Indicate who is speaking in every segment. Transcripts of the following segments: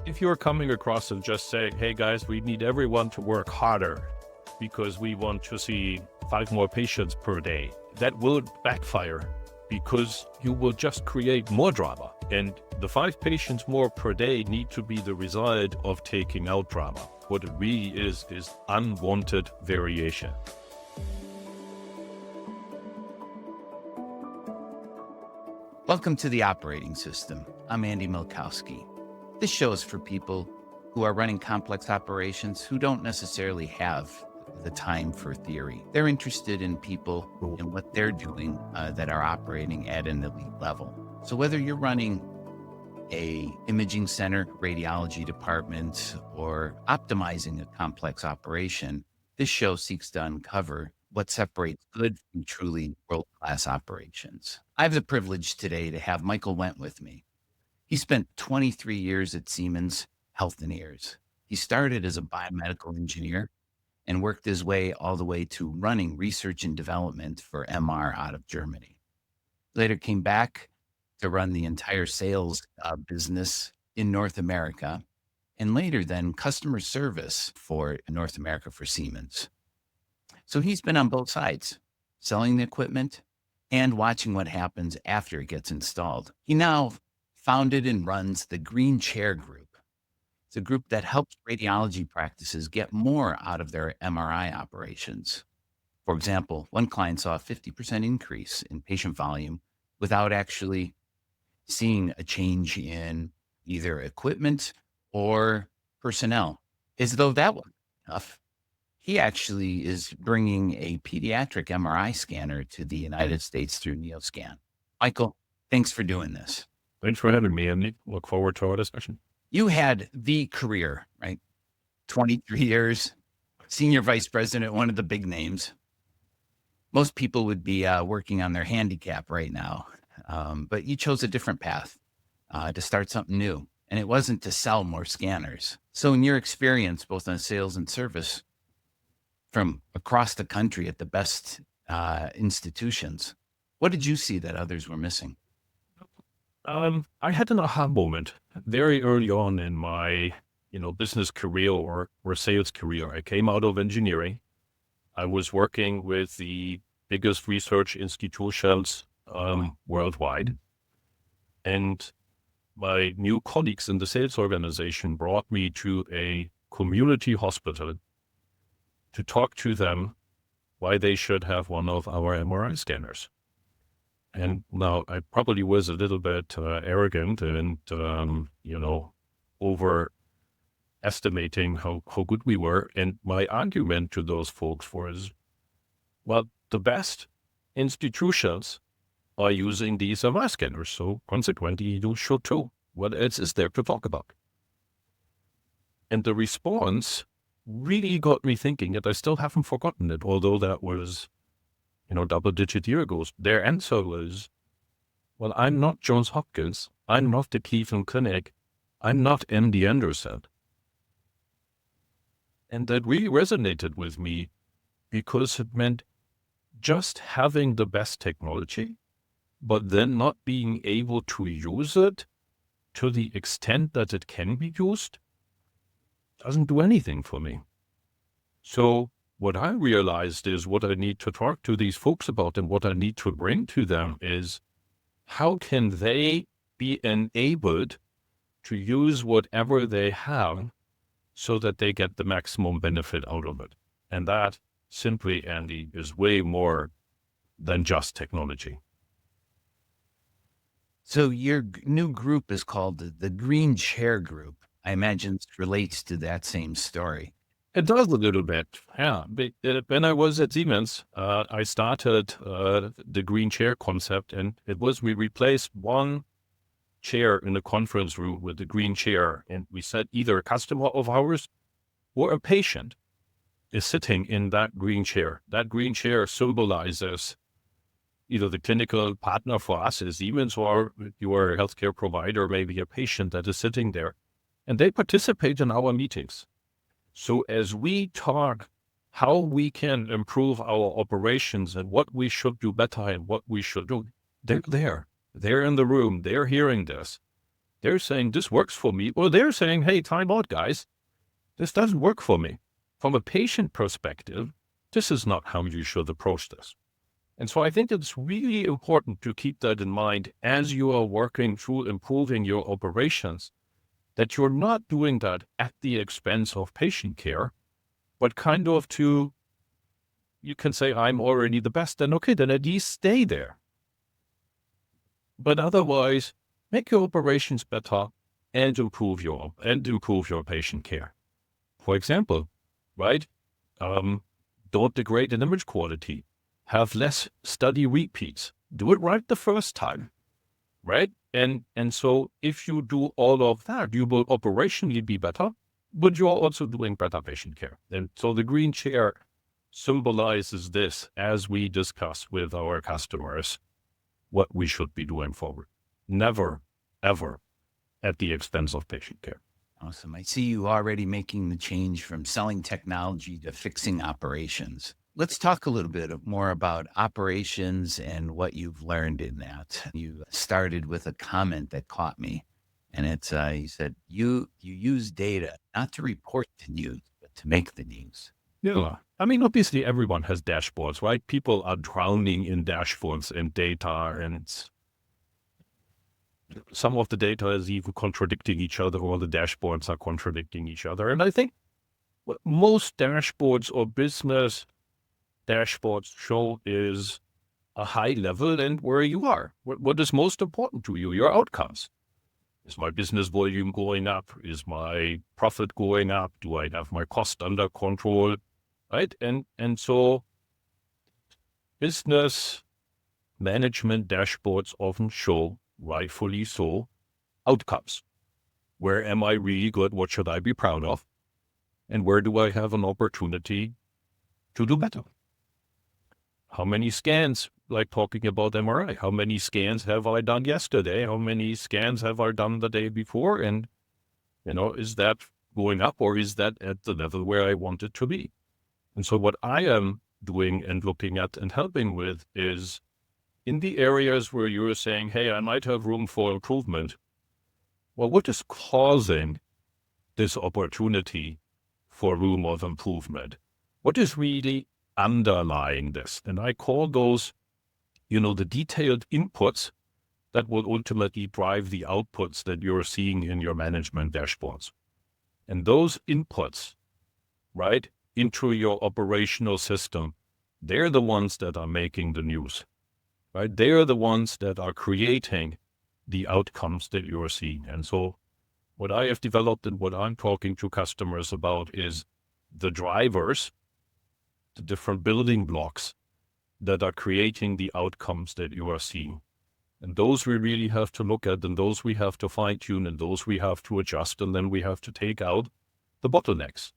Speaker 1: If you're coming across and just saying, hey guys, we need everyone to work harder because we want to see 5 more patients per day, that will backfire because you will just create more drama. And the 5 patients more per day need to be the result of taking out drama. What it really is unwanted variation.
Speaker 2: Welcome to the operating system. I'm Andy Milkowski. This show is for people who are running complex operations who don't necessarily have the time for theory. They're interested in people and what they're doing that are operating at an elite level. So whether you're running a imaging center, radiology department, or optimizing a complex operation, this show seeks to uncover what separates good from truly world-class operations. I have the privilege today to have Michael Wendt with me. He spent 23 years at Siemens Healthineers. He started as a biomedical engineer and worked his way all the way to running research and development for MR out of Germany. Later came back to run the entire sales business in North America, and later then customer service for North America for Siemens. So he's been on both sides, selling the equipment and watching what happens after it gets installed. He now founded and runs the Green Chair Group. It's a group that helps radiology practices get more out of their MRI operations. For example, one client saw a 50% increase in patient volume without actually seeing a change in either equipment or personnel. As though that wasn't enough, he actually is bringing a pediatric MRI scanner to the United States through NeoScan. Michael, thanks for doing this.
Speaker 1: Thanks for having me, and look forward to our discussion.
Speaker 2: You had the career, right? 23 years, senior vice president, one of the big names. Most people would be working on their handicap right now, but you chose a different path to start something new, and it wasn't to sell more scanners. So in your experience, both on sales and service, from across the country at the best institutions, what did you see that others were missing?
Speaker 1: I had an aha moment very early on in my, business career or sales career. I came out of engineering. I was working with the biggest research institutions worldwide. And my new colleagues in the sales organization brought me to a community hospital to talk to them why they should have one of our MRI scanners. And now I probably was a little bit arrogant and, overestimating how good we were. And my argument to those folks was, well, the best institutions are using these MRI scanners. So consequently, you should too. What else is there to talk about? And the response really got me thinking, and I still haven't forgotten it, although that was double-digit years ago. Their answer was, well, I'm not Johns Hopkins. I'm not the Cleveland Clinic. I'm not MD Anderson. And that really resonated with me because it meant just having the best technology, but then not being able to use it to the extent that it can be used doesn't do anything for me. So what I realized is what I need to talk to these folks about and what I need to bring to them is how can they be enabled to use whatever they have so that they get the maximum benefit out of it. And that simply, Andy, is way more than just technology.
Speaker 2: So your new group is called the Green Chair Group. I imagine it relates to that same story.
Speaker 1: It does a little bit, yeah. When I was at Siemens, I started the green chair concept, and it was we replaced one chair in the conference room with the green chair, and we said either a customer of ours or a patient is sitting in that green chair. That green chair symbolizes either the clinical partner for us as Siemens or your healthcare provider, maybe a patient that is sitting there, and they participate in our meetings. So as we talk how we can improve our operations and what we should do better and what we should do, they're there. They're in the room. They're hearing this. They're saying this works for me, or they're saying, hey, time out, guys. This doesn't work for me. From a patient perspective, this is not how you should approach this. And so I think it's really important to keep that in mind as you are working through improving your operations, that you're not doing that at the expense of patient care, but kind of you can say, I'm already the best, then okay, then at least stay there. But otherwise, make your operations better and improve your patient care. For example, right? Don't degrade an image quality. Have less study repeats. Do it right the first time, right? And so if you do all of that, you will operationally be better, but you're also doing better patient care. And so the green chair symbolizes this as we discuss with our customers what we should be doing forward. Never, ever at the expense of patient care.
Speaker 2: Awesome. I see you already making the change from selling technology to fixing operations. Let's talk a little bit more about operations and what you've learned in that. You started with a comment that caught me, and it's you said you use data not to report the news, but to make the news.
Speaker 1: Yeah. I mean, obviously everyone has dashboards, right? People are drowning in dashboards and data, and some of the data is even contradicting each other, or the dashboards are contradicting each other. And I think what most dashboards or business dashboards show is a high level and where you are. What is most important to you? Your outcomes. Is my business volume going up? Is my profit going up? Do I have my cost under control? Right? And so business management dashboards often show, rightfully so, outcomes. Where am I really good? What should I be proud of? And where do I have an opportunity to do better? How many scans, like talking about MRI, how many scans have I done yesterday? How many scans have I done the day before? And, is that going up, or is that at the level where I want it to be? And so what I am doing and looking at and helping with is in the areas where you're saying, hey, I might have room for improvement. Well, what is causing this opportunity for room of improvement? What is really underlying this? And I call those, the detailed inputs that will ultimately drive the outputs that you're seeing in your management dashboards. And those inputs, right, into your operational system, they're the ones that are making the news, right? They're the ones that are creating the outcomes that you're seeing. And so what I have developed and what I'm talking to customers about is the drivers, the different building blocks that are creating the outcomes that you are seeing. And those we really have to look at, and those we have to fine tune, and those we have to adjust, and then we have to take out the bottlenecks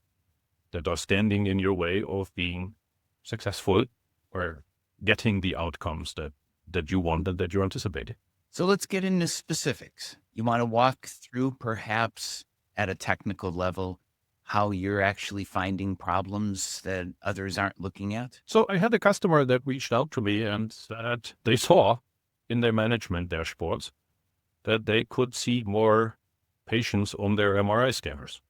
Speaker 1: that are standing in your way of being successful or getting the outcomes that you want and that you're anticipating.
Speaker 2: So let's get into specifics. You want to walk through perhaps at a technical level how you're actually finding problems that others aren't looking at?
Speaker 1: So I had a customer that reached out to me and said they saw in their management dashboards that they could see more patients on their MRI scanners.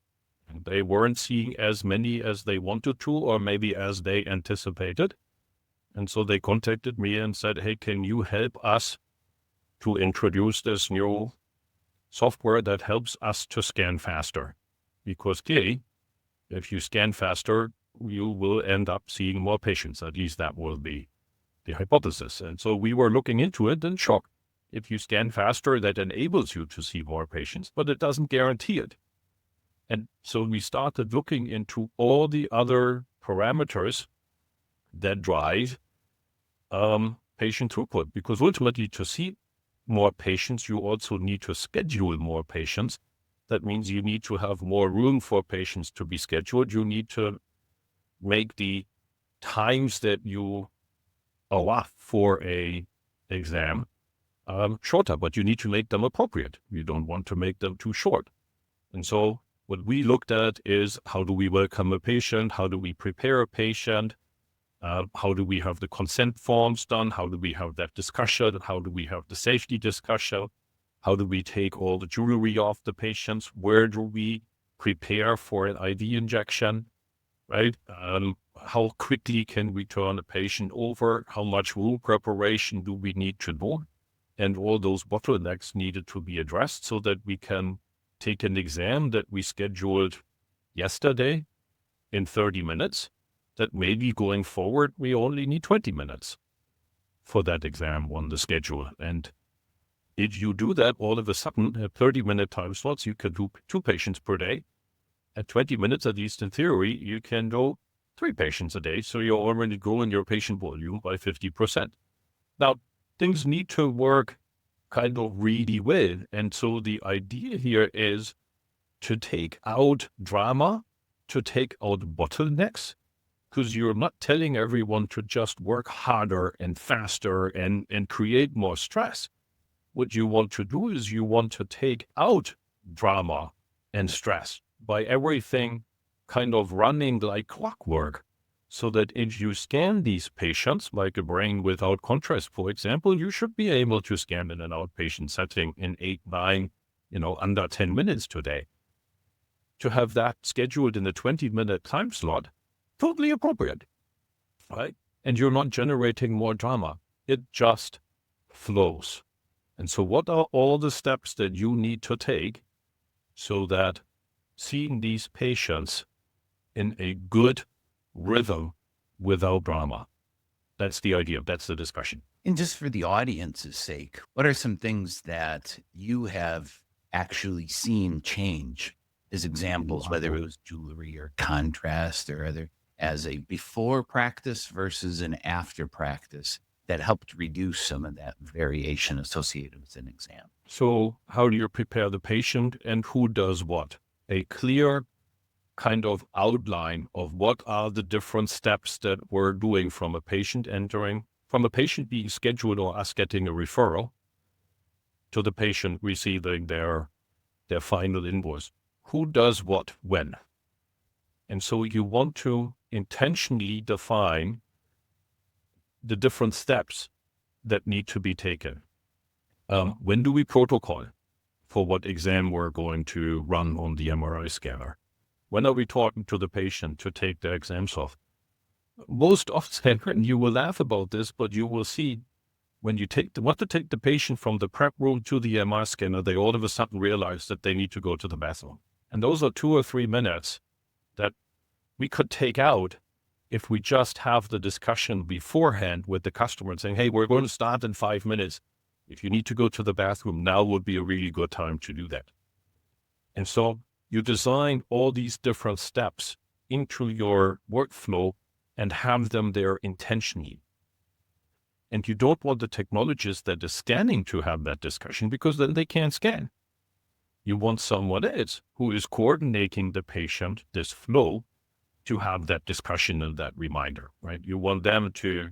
Speaker 1: And they weren't seeing as many as they wanted to, or maybe as they anticipated. And so they contacted me and said, hey, can you help us to introduce this new software that helps us to scan faster? Because clearly, if you scan faster, you will end up seeing more patients. At least that will be the hypothesis. And so we were looking into it and shocked. If you scan faster, that enables you to see more patients, but it doesn't guarantee it. And so we started looking into all the other parameters that drive patient throughput, because ultimately to see more patients, you also need to schedule more patients. That means you need to have more room for patients to be scheduled. You need to make the times that you allow for a exam shorter, but you need to make them appropriate. You don't want to make them too short. And so what we looked at is, how do we welcome a patient? How do we prepare a patient? How do we have the consent forms done? How do we have that discussion? How do we have the safety discussion? How do we take all the jewelry off the patients? Where do we prepare for an IV injection, right? How quickly can we turn a patient over? How much wound preparation do we need to do? And all those bottlenecks needed to be addressed so that we can take an exam that we scheduled yesterday in 30 minutes, that maybe going forward, we only need 20 minutes for that exam on the schedule. And if you do that, all of a sudden, at 30-minute time slots, you can do 2 patients per day. At 20 minutes, at least in theory, you can do 3 patients a day. So you're already growing your patient volume by 50%. Now, things need to work kind of really well. And so the idea here is to take out drama, to take out bottlenecks, because you're not telling everyone to just work harder and faster and create more stress. What you want to do is you want to take out drama and stress by everything kind of running like clockwork, so that if you scan these patients, like a brain without contrast, for example, you should be able to scan in an outpatient setting in 8, 9, under 10 minutes today. To have that scheduled in a 20-minute time slot, totally appropriate, right? And you're not generating more drama. It just flows. And so what are all the steps that you need to take so that seeing these patients in a good rhythm without drama? That's the idea. That's the discussion.
Speaker 2: And just for the audience's sake, what are some things that you have actually seen change as examples, whether it was jewelry or contrast or other, as a before practice versus an after practice, that helped reduce some of that variation associated with an exam?
Speaker 1: So how do you prepare the patient and who does what? A clear kind of outline of what are the different steps that we're doing from a patient being scheduled or us getting a referral to the patient receiving their final invoice. Who does what when? And so you want to intentionally define the different steps that need to be taken. When do we protocol for what exam we're going to run on the MRI scanner? When are we talking to the patient to take the exams off? Most often, and you will laugh about this, but you will see when you want to take the patient from the prep room to the MR scanner, they all of a sudden realize that they need to go to the bathroom. And those are 2 or 3 minutes that we could take out if we just have the discussion beforehand with the customer and saying, hey, we're going to start in 5 minutes. If you need to go to the bathroom, now would be a really good time to do that. And so you design all these different steps into your workflow and have them there intentionally. And you don't want the technologist that is scanning to have that discussion, because then they can't scan. You want someone else who is coordinating the patient, this flow, to have that discussion and that reminder, right? You want them to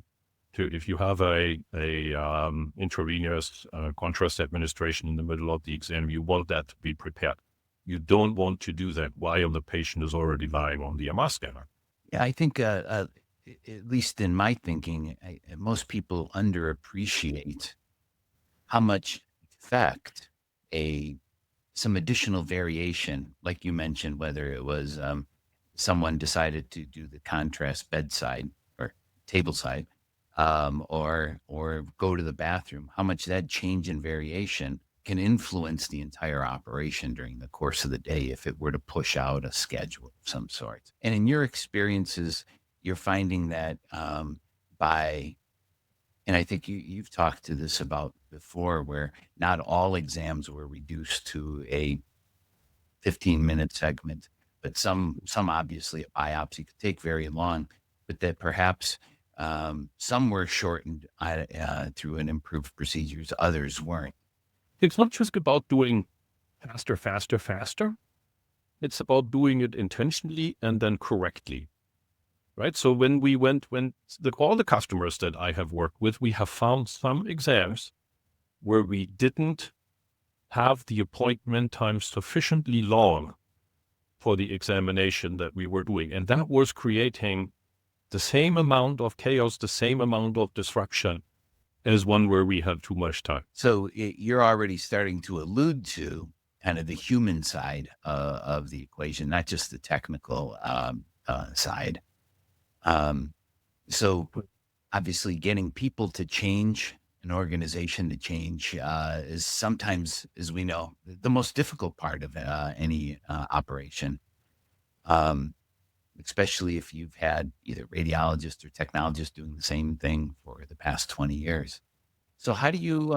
Speaker 1: if you have a intravenous contrast administration in the middle of the exam, you want that to be prepared. You don't want to do that while the patient is already lying on the MR scanner.
Speaker 2: Yeah, I think, at least in my thinking, most people underappreciate how much effect some additional variation, like you mentioned, whether it was someone decided to do the contrast bedside or tableside, or go to the bathroom, how much that change in variation can influence the entire operation during the course of the day if it were to push out a schedule of some sort. And in your experiences, you're finding that and I think you've talked to this about before, where not all exams were reduced to a 15-minute segment, but some obviously a biopsy could take very long, but that perhaps some were shortened through an improved procedures, others weren't.
Speaker 1: It's not just about doing faster, faster, faster. It's about doing it intentionally and then correctly, right? So when all the customers that I have worked with, we have found some exams where we didn't have the appointment time sufficiently long for the examination that we were doing. And that was creating the same amount of chaos, the same amount of disruption as one where we have too much time.
Speaker 2: So you're already starting to allude to kind of the human side of the equation, not just the technical side. Um, so obviously getting people to change, an organization to change, is sometimes, as we know, the most difficult part of any operation. Um, Especially if you've had either radiologists or technologists doing the same thing for the past 20 years. So how do you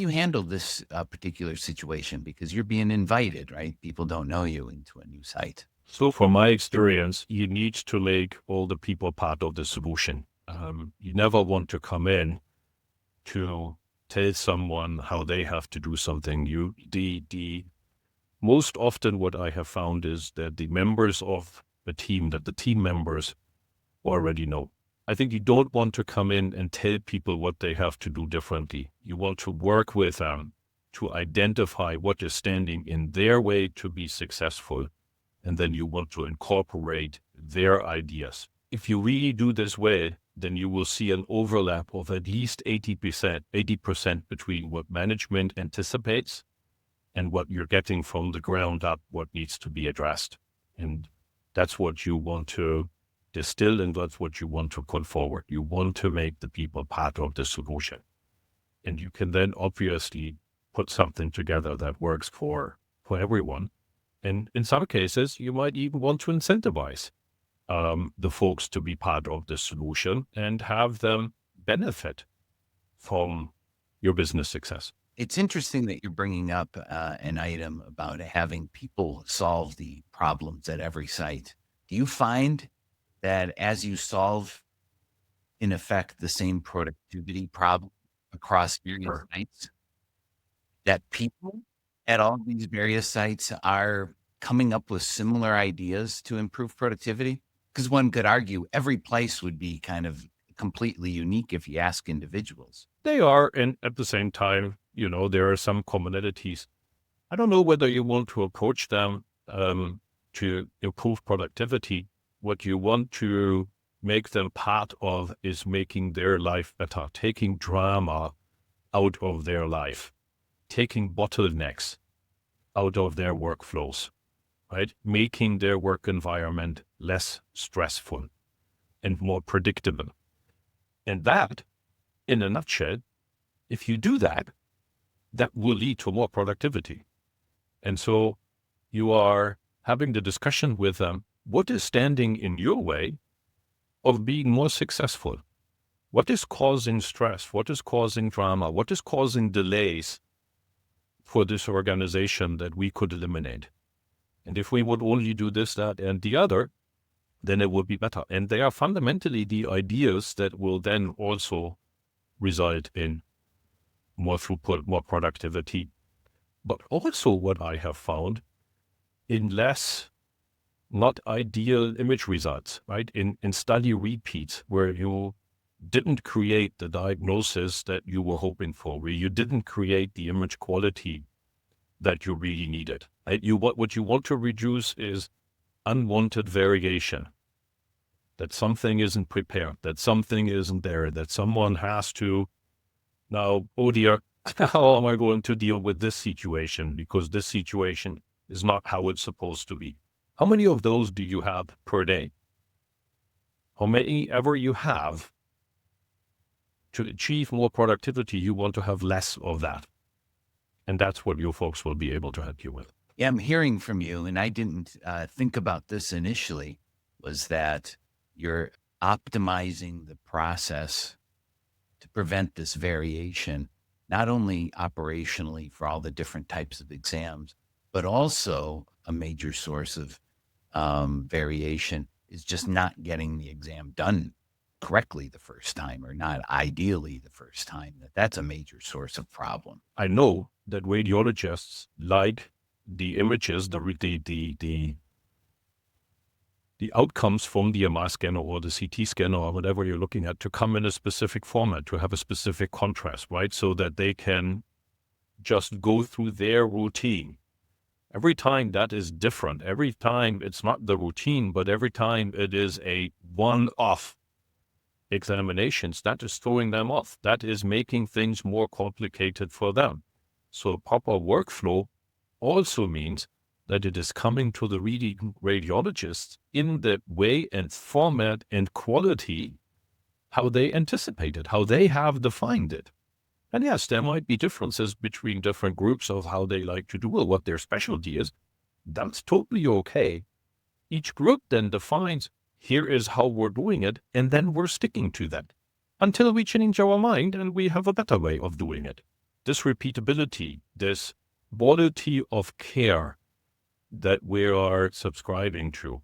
Speaker 2: handle this particular situation? Because you're being invited, right? People don't know you into a new site.
Speaker 1: So from my experience, you need to make all the people part of the solution. You never want to come in to tell someone how they have to do something. The most often what I have found is that the members of the team, that the team members already know. I think you don't want to come in and tell people what they have to do differently. You want to work with them to identify what is standing in their way to be successful. And then you want to incorporate their ideas. If you really do this well, then you will see an overlap of at least 80% between what management anticipates and what you're getting from the ground up, what needs to be addressed. And that's what you want to distill, and that's what you want to put forward. You want to make the people part of the solution. And you can then obviously put something together that works for everyone. And in some cases, you might even want to incentivize the folks to be part of the solution and have them benefit from your business success.
Speaker 2: It's interesting that you're bringing up an item about having people solve the problems at every site. Do you find that as you solve, in effect, the same productivity problem across various
Speaker 1: Sure.
Speaker 2: sites, that people at all these various sites are coming up with similar ideas to improve productivity? Because one could argue every place would be kind of completely unique if you ask individuals.
Speaker 1: They are, and at the same time, there are some commonalities. I don't know whether you want to approach them to improve productivity. What you want to make them part of is making their life better, taking drama out of their life, taking bottlenecks out of their workflows, right? Making their work environment less stressful and more predictable. And that, in a nutshell, if you do that, that will lead to more productivity. And so you are having the discussion with them. What is standing in your way of being more successful? What is causing stress? What is causing drama? What is causing delays for this organization that we could eliminate? And if we would only do this, that, and the other, then it would be better. And they are fundamentally the ideas that will then also result in more throughput, more productivity. But also what I have found in less not ideal image results, right? In study repeats where you didn't create the diagnosis that you were hoping for, where you didn't create the image quality that you really needed. Right? What you want to reduce is unwanted variation, that something isn't prepared, that something isn't there, that someone has to now, oh dear, how am I going to deal with this situation? Because this situation is not how it's supposed to be. How many of those do you have per day? How many ever you have, to achieve more productivity, you want to have less of that. And that's what your folks will be able to help you with.
Speaker 2: Yeah, I'm hearing from you, and I didn't think about this initially, was that you're optimizing the process to prevent this variation, not only operationally for all the different types of exams, but also a major source of variation is just not getting the exam done correctly the first time, or not ideally the first time. That's a major source of problem.
Speaker 1: I know that radiologists like the images, the outcomes from the MR scanner or the CT scanner or whatever you're looking at to come in a specific format, to have a specific contrast, right? So that they can just go through their routine. Every time that is different. Every time it's not the routine, but every time it is a one-off examinations, that is throwing them off. That is making things more complicated for them. So proper workflow also means that it is coming to the radiologists in the way and format and quality how they anticipated, how they have defined it. And yes, there might be differences between different groups of how they like to do it, what their specialty is. That's totally okay. Each group then defines, here is how we're doing it, and then we're sticking to that until we change our mind and we have a better way of doing it. This repeatability, this quality of care that we are subscribing to,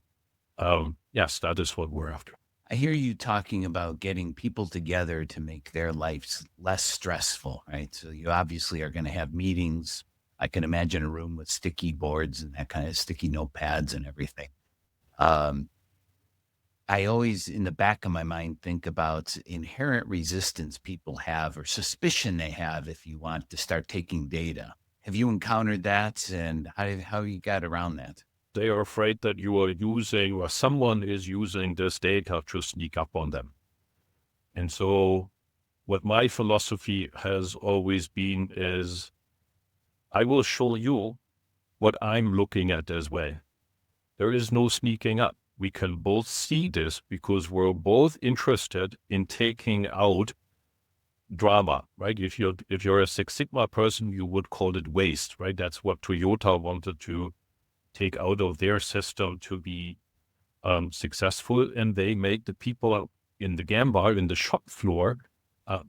Speaker 1: yes, that is what we're after.
Speaker 2: I hear you talking about getting people together to make their lives less stressful, right? So you obviously are going to have meetings. I can imagine a room with sticky boards and that kind of sticky notepads and everything. I always, in the back of my mind, think about inherent resistance people have or suspicion they have if you want to start taking data. Have you encountered that, and how you got around that?
Speaker 1: They are afraid that you are using, or someone is using this data to sneak up on them. And so what my philosophy has always been is, I will show you what I'm looking at as well. There is no sneaking up. We can both see this because we're both interested in taking out drama, right? If you're a Six Sigma person, you would call it waste, right? That's what Toyota wanted to take out of their system to be successful, and they make the people in the Gemba, in the shop floor,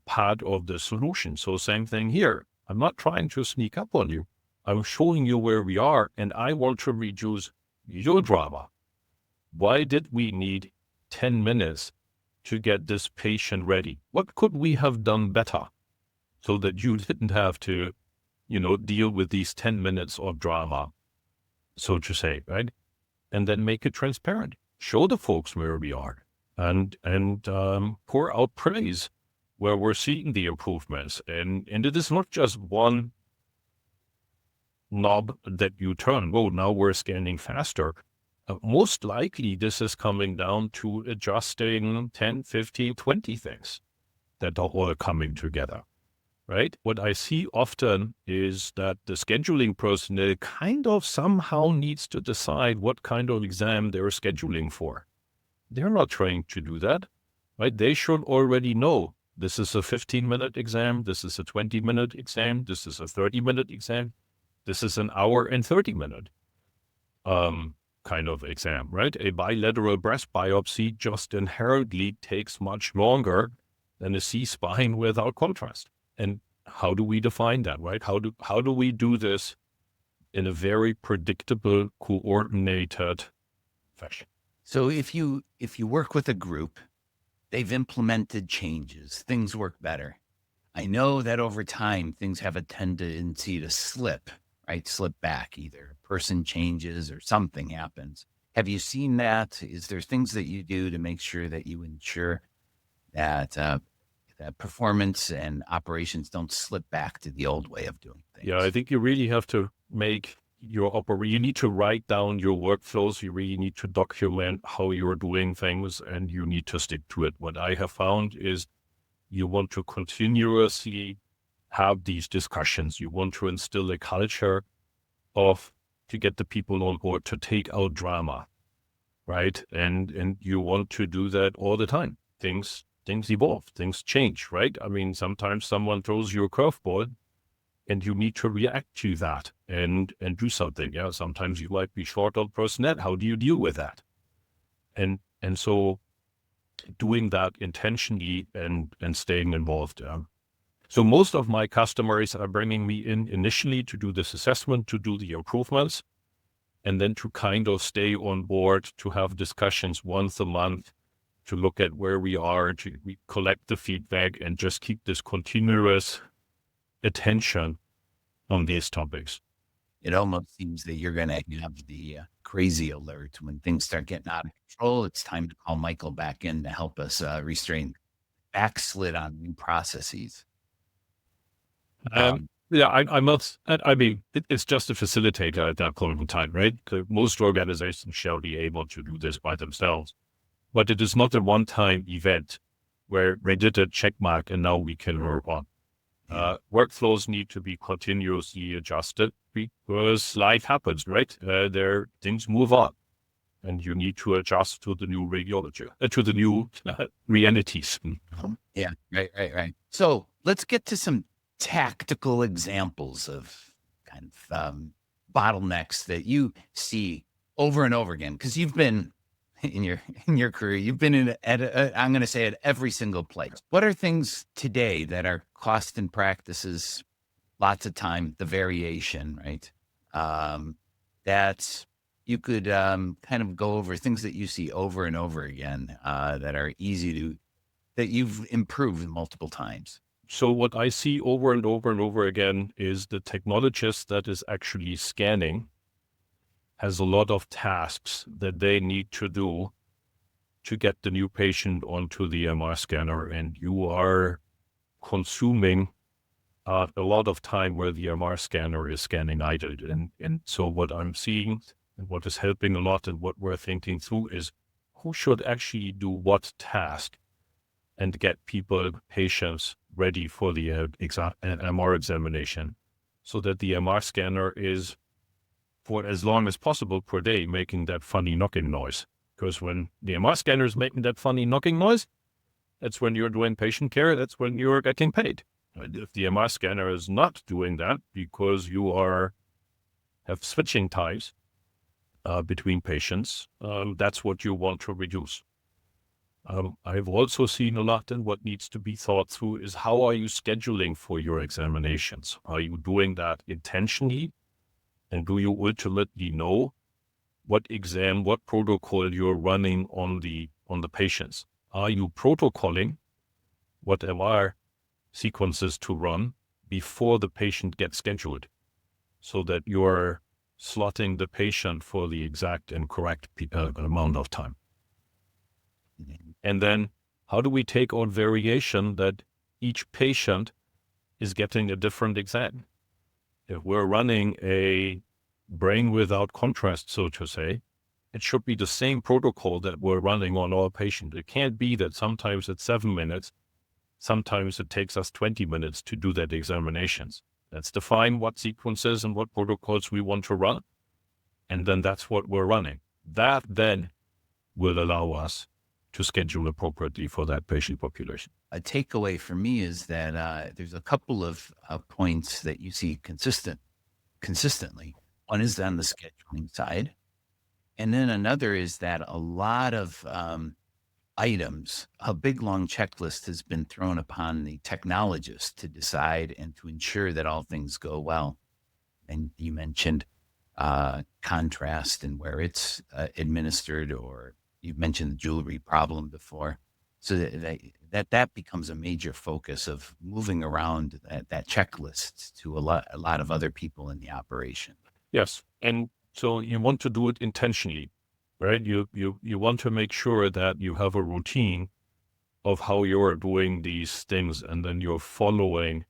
Speaker 1: part of the solution. So same thing here. I'm not trying to sneak up on you. I'm showing you where we are, and I want to reduce your drama. Why did we need 10 minutes to get this patient ready? What could we have done better so that you didn't have to, deal with these 10 minutes of drama, so to say, right? And then make it transparent. Show the folks where we are and pour out praise where we're seeing the improvements. And it is not just one knob that you turn. Oh, now we're scanning faster. Most likely this is coming down to adjusting 10, 15, 20 things that are all coming together, right? What I see often is that the scheduling personnel kind of somehow needs to decide what kind of exam they're scheduling for. They're not trained to do that, right? They should already know this is a 15-minute exam, this is a 20-minute exam, this is a 30-minute exam, this is an hour and 30-minute kind of exam, right? A bilateral breast biopsy just inherently takes much longer than a C-spine without contrast. And how do we define that, right? How do we do this in a very predictable, coordinated fashion?
Speaker 2: So if you work with a group, they've implemented changes, things work better. I know that over time, things have a tendency to slip, right? Slip back, either a person changes or something happens. Have you seen that? Is there things that you do to make sure that you ensure that that performance and operations don't slip back to the old way of doing things?
Speaker 1: Yeah, I think you really have to make you need to write down your workflows. You really need to document how you're doing things, and you need to stick to it. What I have found is you want to continuously have these discussions. You want to instill a culture to get the people on board to take out drama, right? And you want to do that all the time. Things evolve, things change, right? I mean, sometimes someone throws you a curveball and you need to react to that and do something. Yeah, sometimes you might be short on personnel. How do you deal with that? And so doing that intentionally and staying involved. So most of my customers are bringing me in initially to do this assessment, to do the improvements, and then to kind of stay on board, to have discussions once a month, to look at where we are, to collect the feedback, and just keep this continuous attention on these topics.
Speaker 2: It almost seems that you're going to have the crazy alert when things start getting out of control. It's time to call Michael back in to help us restrain backslid on new processes.
Speaker 1: Yeah, I mean, it's just a facilitator at that point in time, right? Most organizations shall be able to do this by themselves, but it is not a one-time event where we did a check mark and now we can work on. Workflows need to be continuously adjusted because life happens, right? Things move on, and you need to adjust to the new radiology, to the new realities.
Speaker 2: Yeah, right. So let's get to some tactical examples of kind of bottlenecks that you see over and over again, because you've been in your career, you've been I'm going to say at every single place. What are things today that are cost and practices? Lots of time, the variation, right? That you could kind of go over things that you see over and over again that are that you've improved multiple times.
Speaker 1: So what I see over and over and over again is the technologist that is actually scanning has a lot of tasks that they need to do to get the new patient onto the MR scanner, and you are consuming a lot of time where the MR scanner is scanning idle. And so what I'm seeing and what is helping a lot and what we're thinking through is who should actually do what task and get patients ready for the MR examination, so that the MR scanner is, for as long as possible per day, making that funny knocking noise. Because when the MR scanner is making that funny knocking noise, that's when you're doing patient care, that's when you're getting paid. If the MR scanner is not doing that because you have switching times between patients, that's what you want to reduce. I've also seen a lot, and what needs to be thought through is how are you scheduling for your examinations? Are you doing that intentionally? And do you ultimately know what protocol you're running on the patients? Are you protocolling what MR sequences to run before the patient gets scheduled, so that you're slotting the patient for the exact and correct amount of time? And then how do we take on variation that each patient is getting a different exam? If we're running a brain without contrast, so to say, it should be the same protocol that we're running on all patients. It can't be that sometimes it's 7 minutes, sometimes it takes us 20 minutes to do that examinations. Let's define what sequences and what protocols we want to run, and then that's what we're running. That then will allow us to schedule appropriately for that patient population.
Speaker 2: A takeaway for me is that there's a couple of points that you see consistently. One is on the scheduling side. And then another is that a lot of items, a big long checklist has been thrown upon the technologist to decide and to ensure that all things go well. And you mentioned contrast and where it's administered, or you mentioned the jewelry problem before. So that becomes a major focus of moving around that checklist to a lot of other people in the operation.
Speaker 1: Yes. And so you want to do it intentionally, right? You want to make sure that you have a routine of how you're doing these things, and then you're following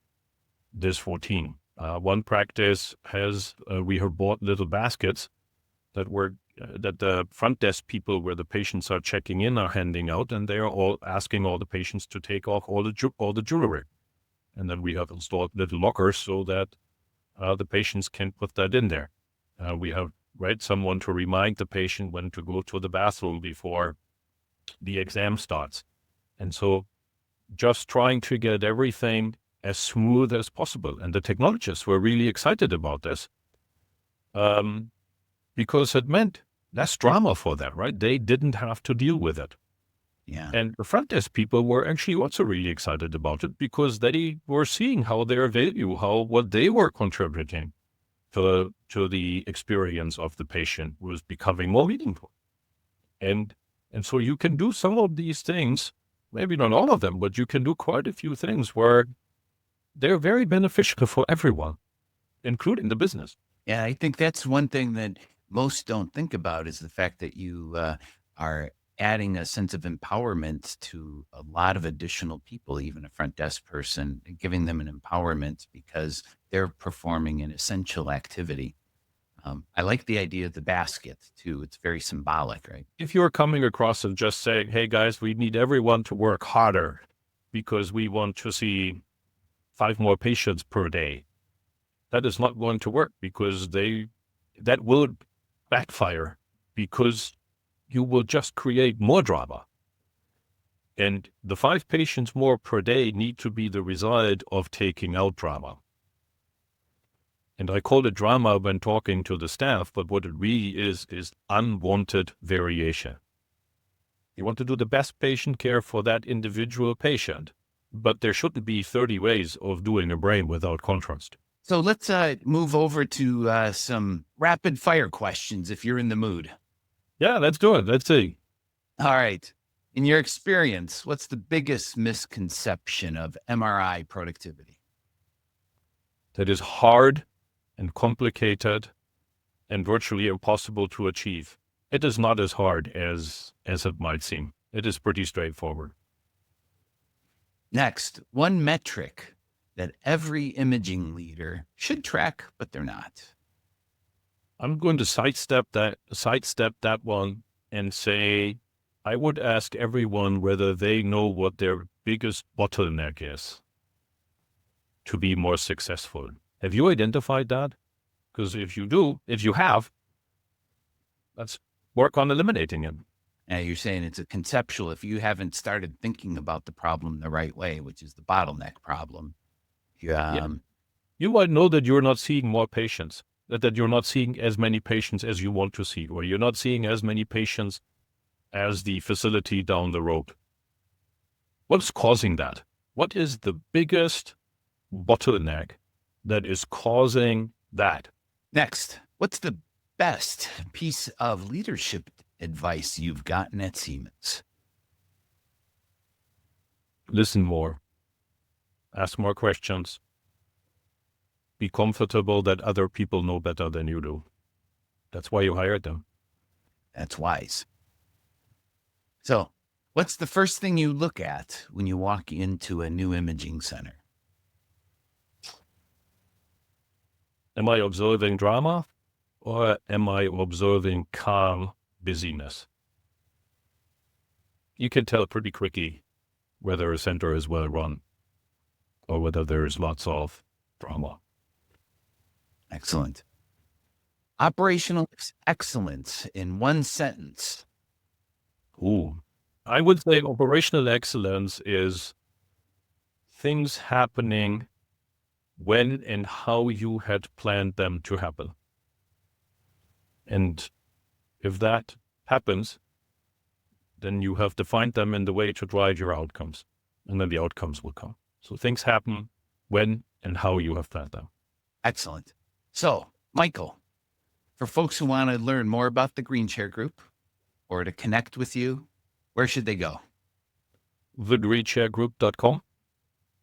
Speaker 1: this routine. One practice we have bought little baskets that the front desk people, where the patients are checking in, are handing out, and they are all asking all the patients to take off all the jewelry. And then we have installed little lockers so that the patients can put that in there. We have someone to remind the patient when to go to the bathroom before the exam starts. And so just trying to get everything as smooth as possible. And the technologists were really excited about this because it meant less drama for them, right? They didn't have to deal with it.
Speaker 2: Yeah.
Speaker 1: And the front desk people were actually also really excited about it because they were seeing how their value, what they were contributing to the experience of the patient was becoming more meaningful. And so you can do some of these things, maybe not all of them, but you can do quite a few things where they're very beneficial for everyone, including the business.
Speaker 2: Yeah, I think that's one thing that most don't think about, is the fact that you are adding a sense of empowerment to a lot of additional people, even a front desk person, giving them an empowerment because they're performing an essential activity. I like the idea of the basket too. It's very symbolic, right?
Speaker 1: If you're coming across and just saying, hey guys, we need everyone to work harder, because we want to see 5 more patients per day. That is not going to work because that will backfire, because you will just create more drama. And the 5 patients more per day need to be the result of taking out drama. And I call it drama when talking to the staff, but what it really is unwanted variation. You want to do the best patient care for that individual patient, but there shouldn't be 30 ways of doing a brain without contrast.
Speaker 2: So let's move over to some rapid fire questions if you're in the mood.
Speaker 1: Yeah, let's do it. Let's see.
Speaker 2: All right. In your experience, what's the biggest misconception of MRI productivity?
Speaker 1: That is hard and complicated and virtually impossible to achieve. It is not as hard as it might seem. It is pretty straightforward.
Speaker 2: Next, one metric that every imaging leader should track, but they're not.
Speaker 1: I'm going to sidestep that one and say, I would ask everyone whether they know what their biggest bottleneck is to be more successful. Have you identified that? Because if you have, let's work on eliminating it.
Speaker 2: Now you're saying it's a conceptual. If you haven't started thinking about the problem the right way, which is the bottleneck problem,
Speaker 1: you might know that you're not seeing more patients, that you're not seeing as many patients as you want to see, or you're not seeing as many patients as the facility down the road. What's causing that? What is the biggest bottleneck that is causing that?
Speaker 2: Next, what's the best piece of leadership advice you've gotten at Siemens?
Speaker 1: Listen more. Ask more questions. Be comfortable that other people know better than you do. That's why you hired them.
Speaker 2: That's wise. So, what's the first thing you look at when you walk into a new imaging center?
Speaker 1: Am I observing drama, or am I observing calm busyness? You can tell pretty quickly whether a center is well run or whether there is lots of drama.
Speaker 2: Excellent. Operational excellence in one sentence.
Speaker 1: Ooh. I would say operational excellence is things happening when and how you had planned them to happen. And if that happens, then you have defined them in the way to drive your outcomes, and then the outcomes will come. So things happen when and how you have planned them.
Speaker 2: Excellent. So, Michael, for folks who want to learn more about the Green Chair Group or to connect with you, where should they go?
Speaker 1: thegreenchairgroup.com,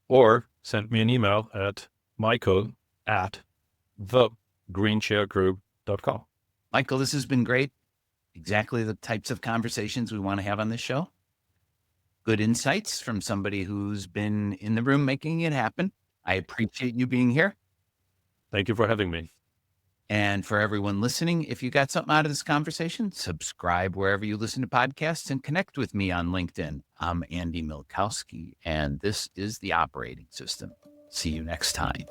Speaker 1: or send me an email at michael@thegreenchairgroup.com.
Speaker 2: Michael, this has been great. Exactly the types of conversations we want to have on this show. Good insights from somebody who's been in the room making it happen. I appreciate you being here.
Speaker 1: Thank you for having me.
Speaker 2: And for everyone listening, if you got something out of this conversation, subscribe wherever you listen to podcasts and connect with me on LinkedIn. I'm Andy Milkowski, and this is The Operating System. See you next time.